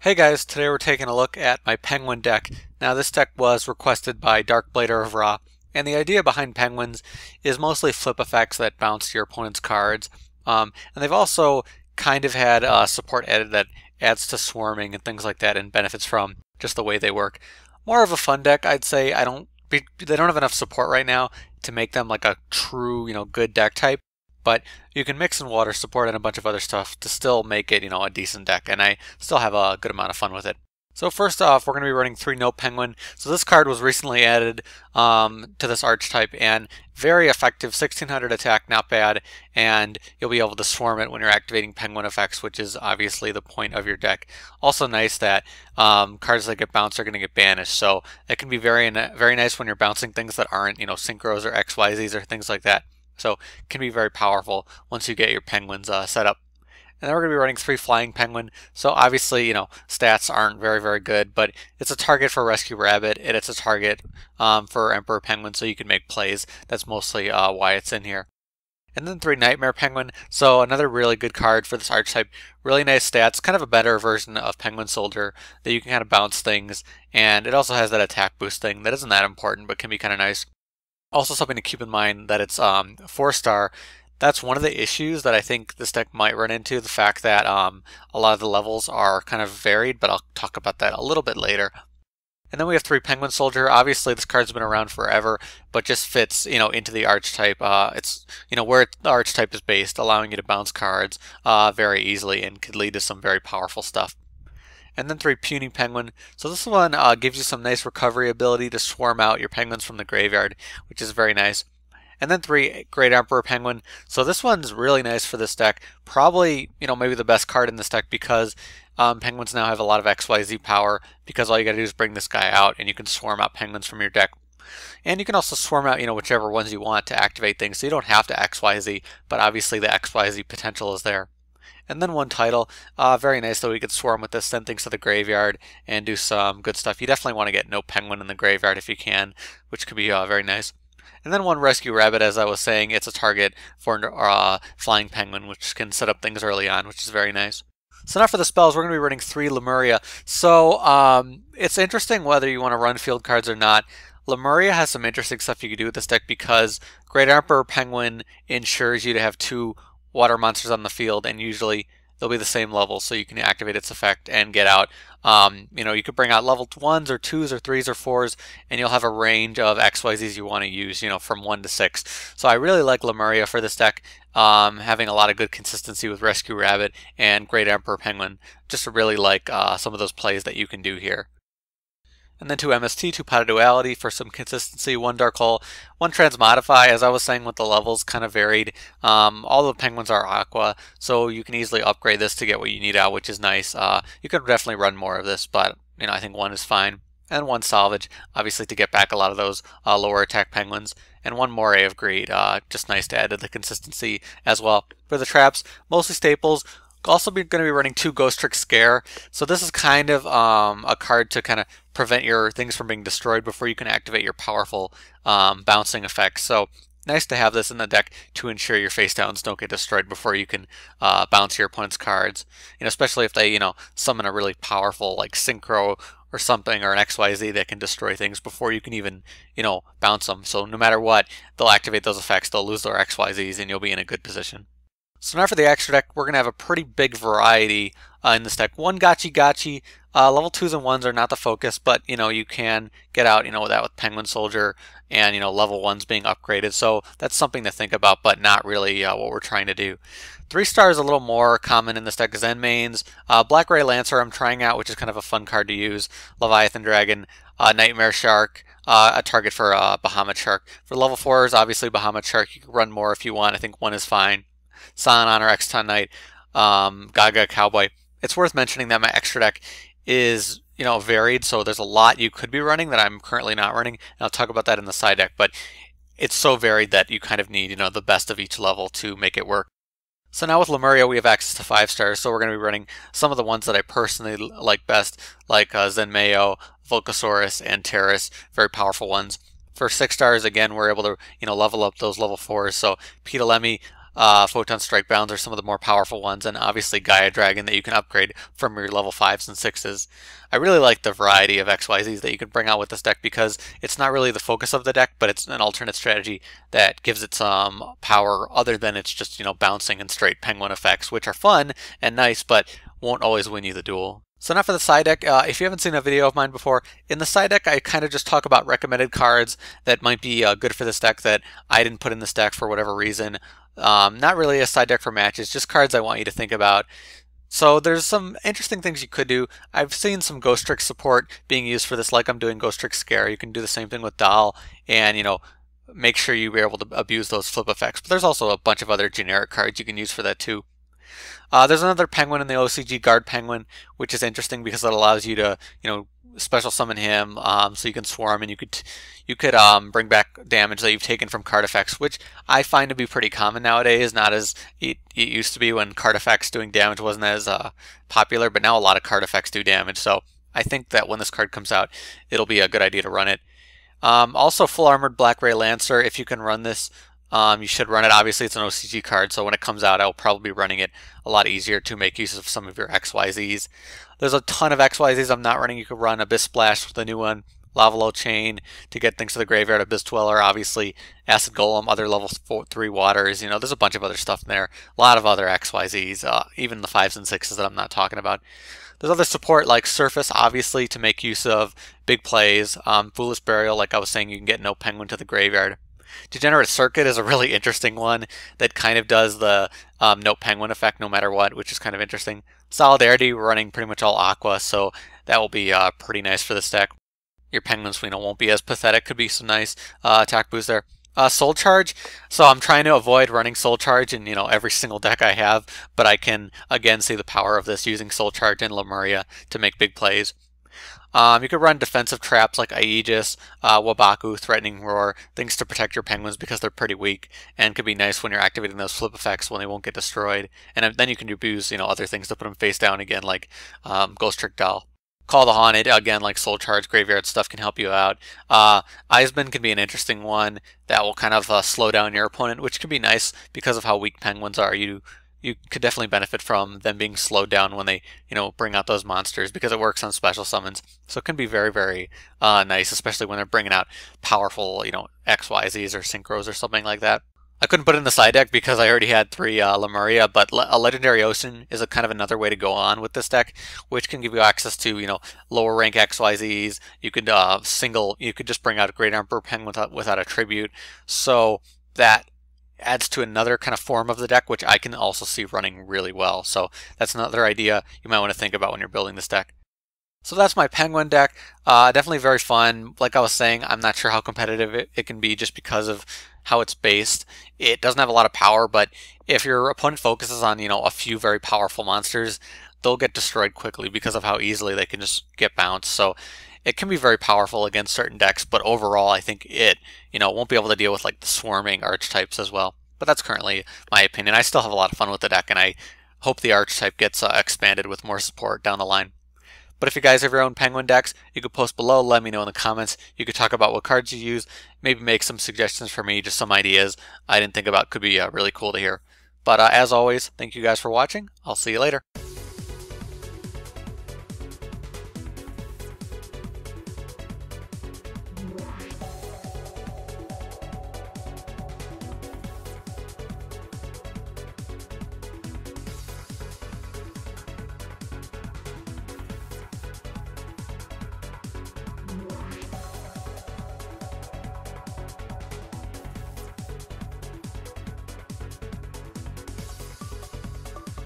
Hey guys, today we're taking a look at my Penguin deck. Now this deck was requested by Darkblader of Ra, and the idea behind Penguins is mostly flip effects that bounce your opponent's cards. And they've also kind of had support added that adds to swarming and things like that and benefits from just the way they work. More of a fun deck, I'd say. They don't have enough support right now to make them like a true, good deck type. But you can mix in water support and a bunch of other stuff to still make it, a decent deck, and I still have a good amount of fun with it. So first off, we're going to be running 3 Nopenguin. So this card was recently added to this archetype, and very effective, 1600 attack, not bad, and you'll be able to swarm it when you're activating Penguin effects, which is obviously the point of your deck. Also nice that cards that get bounced are going to get banished, so it can be very nice when you're bouncing things that aren't, synchros or XYZs or things like that. So it can be very powerful once you get your penguins set up. And then we're going to be running 3 Flying Penguin. So obviously, stats aren't very good, but it's a target for Rescue Rabbit, and it's a target for Emperor Penguin, so you can make plays. That's mostly why it's in here. And then 3 Nightmare Penguin. So another really good card for this archetype. Really nice stats, kind of a better version of Penguin Soldier that you can kind of bounce things. And it also has that attack boost thing that isn't that important, but can be kind of nice. Also something to keep in mind that it's 4-star. That's one of the issues that I think this deck might run into, the fact that a lot of the levels are kind of varied, but I'll talk about that a little bit later. And then we have 3 Penguin Soldier. Obviously this card's been around forever, but just fits, into the archetype. It's, where the archetype is based, allowing you to bounce cards very easily and could lead to some very powerful stuff. And then 3 Puny Penguin. So this one gives you some nice recovery ability to swarm out your penguins from the graveyard, which is very nice. And then 3 Great Emperor Penguin. So this one's really nice for this deck. Probably, maybe the best card in this deck because penguins now have a lot of XYZ power because all you gotta do is bring this guy out and you can swarm out penguins from your deck. And you can also swarm out, whichever ones you want to activate things. So you don't have to XYZ, but obviously the XYZ potential is there. And then 1 Tidal, very nice that we could swarm with this, send things to the graveyard, and do some good stuff. You definitely want to get Nopenguin in the graveyard if you can, which could be very nice. And then 1 Rescue Rabbit, as I was saying, it's a target for Flying Penguin, which can set up things early on, which is very nice. So now for the spells, we're going to be running 3 Lemuria. So it's interesting whether you want to run field cards or not. Lemuria has some interesting stuff you can do with this deck because Great Emperor Penguin ensures you to have 2 water monsters on the field, and usually they'll be the same level, so you can activate its effect and get out. You could bring out level 1s or 2s or 3s or 4s, and you'll have a range of XYZs you want to use, from 1 to 6. So I really like Lemuria for this deck, having a lot of good consistency with Rescue Rabbit and Great Emperor Penguin. Just really like some of those plays that you can do here. And then 2 MST, 2 Pot of Duality for some consistency, 1 Dark Hole, 1 Transmodify. As I was saying with the levels, kind of varied. All the penguins are aqua, so you can easily upgrade this to get what you need out, which is nice. You could definitely run more of this, but I think 1 is fine. And 1 Salvage, obviously to get back a lot of those lower attack penguins. And 1 Moray of Greed, just nice to add to the consistency as well. For the traps, mostly staples. Also going to be running 2 Ghostrick Scare. So this is kind of a card to kind of prevent your things from being destroyed before you can activate your powerful bouncing effects. So nice to have this in the deck to ensure your face downs don't get destroyed before you can bounce your opponent's cards. Especially if they summon a really powerful like Synchro or something, or an XYZ that can destroy things before you can even bounce them. So no matter what, they'll activate those effects, they'll lose their XYZs, and you'll be in a good position. So now for the extra deck, we're going to have a pretty big variety in this deck. 1 Gachi Gachi. Level 2s and 1s are not the focus, but you can get out that with Penguin Soldier and level 1s being upgraded. So that's something to think about, but not really what we're trying to do. 3 star is a little more common in this deck. Zenmaines, Black Ray Lancer I'm trying out, which is kind of a fun card to use. Leviathan Dragon, Nightmare Shark, a target for Bahamut Shark. For level 4s, obviously Bahamut Shark. You can run more if you want. I think 1 is fine. Solemn or Exciton Knight, Gaga Cowboy. It's worth mentioning that my extra deck is varied, so there's a lot you could be running that I'm currently not running, and I'll talk about that in the side deck, but it's so varied that you kind of need the best of each level to make it work. So now with Lemuria we have access to 5 stars, so we're going to be running some of the ones that I personally like best, like Zenmaines, Volcasaurus, and Terrace, very powerful ones. For 6 stars, again, we're able to level up those level 4s, so Ptolemy, Photon Strike Bounds are some of the more powerful ones, and obviously Gaia Dragon that you can upgrade from your level 5s and 6s. I really like the variety of XYZs that you can bring out with this deck because it's not really the focus of the deck, but it's an alternate strategy that gives it some power other than it's just, bouncing and straight penguin effects, which are fun and nice, but won't always win you the duel. So now for the side deck, if you haven't seen a video of mine before, in the side deck I kind of just talk about recommended cards that might be good for this deck that I didn't put in this deck for whatever reason. Not really a side deck for matches, just cards I want you to think about. So there's some interesting things you could do. I've seen some Ghostrick support being used for this, like I'm doing Ghostrick Scare. You can do the same thing with Doll and, make sure you're able to abuse those flip effects. But there's also a bunch of other generic cards you can use for that too. There's another penguin in the OCG, Guard Penguin, which is interesting because it allows you to, special summon him, so you can swarm and you could bring back damage that you've taken from card effects, which I find to be pretty common nowadays. Not as it used to be when card effects doing damage wasn't as popular, but now a lot of card effects do damage. So I think that when this card comes out, it'll be a good idea to run it. Also, Full Armored Black Ray Lancer, if you can run this. You should run it. Obviously, it's an OCG card, so when it comes out, I'll probably be running it a lot easier to make use of some of your XYZs. There's a ton of XYZs I'm not running. You could run Abyss Splash with the new one, Lavalval Chain to get things to the graveyard, Abyss Dweller, obviously, Acid Golem, other level 3 waters. There's a bunch of other stuff in there. A lot of other XYZs, even the 5s and 6s that I'm not talking about. There's other support like Surface, obviously, to make use of big plays. Foolish Burial, like I was saying, you can get Nopenguin to the graveyard. Degenerate Circuit is a really interesting one that kind of does the Nopenguin effect no matter what, which is kind of interesting. Solidarity, running pretty much all Aqua, so that will be pretty nice for this deck. Your Penguins, won't be as pathetic. Could be some nice attack boost there. Soul Charge, so I'm trying to avoid running Soul Charge in every single deck I have, but I can again see the power of this using Soul Charge in Lemuria to make big plays. You could run defensive traps like Aegis, Wabaku, Threatening Roar, things to protect your penguins because they're pretty weak, and could be nice when you're activating those flip effects when they won't get destroyed. And then you can abuse, other things to put them face down again, like Ghostrick Doll. Call the Haunted, again, like Soul Charge, Graveyard stuff can help you out. Eisman can be an interesting one that will kind of slow down your opponent, which can be nice because of how weak penguins are. You could definitely benefit from them being slowed down when they, bring out those monsters because it works on special summons. So it can be very, very nice, especially when they're bringing out powerful, XYZs or Synchros or something like that. I couldn't put it in the side deck because I already had 3 Lemuria, but a Legendary Ocean is a kind of another way to go on with this deck, which can give you access to, lower rank XYZs. You could you could just bring out a Great Emperor Penguin without a tribute. So that adds to another kind of form of the deck, which I can also see running really well. So that's another idea you might want to think about when you're building this deck. So that's my Penguin deck. Definitely very fun. Like I was saying, I'm not sure how competitive it can be just because of how it's based. It doesn't have a lot of power, but if your opponent focuses on, a few very powerful monsters, they'll get destroyed quickly because of how easily they can just get bounced. So it can be very powerful against certain decks, but overall I think it, won't be able to deal with like the swarming archetypes as well. But that's currently my opinion. I still have a lot of fun with the deck, and I hope the archetype gets expanded with more support down the line. But if you guys have your own Penguin decks, you could post below, let me know in the comments. You could talk about what cards you use, maybe make some suggestions for me, just some ideas I didn't think about could be really cool to hear. But as always, thank you guys for watching. I'll see you later.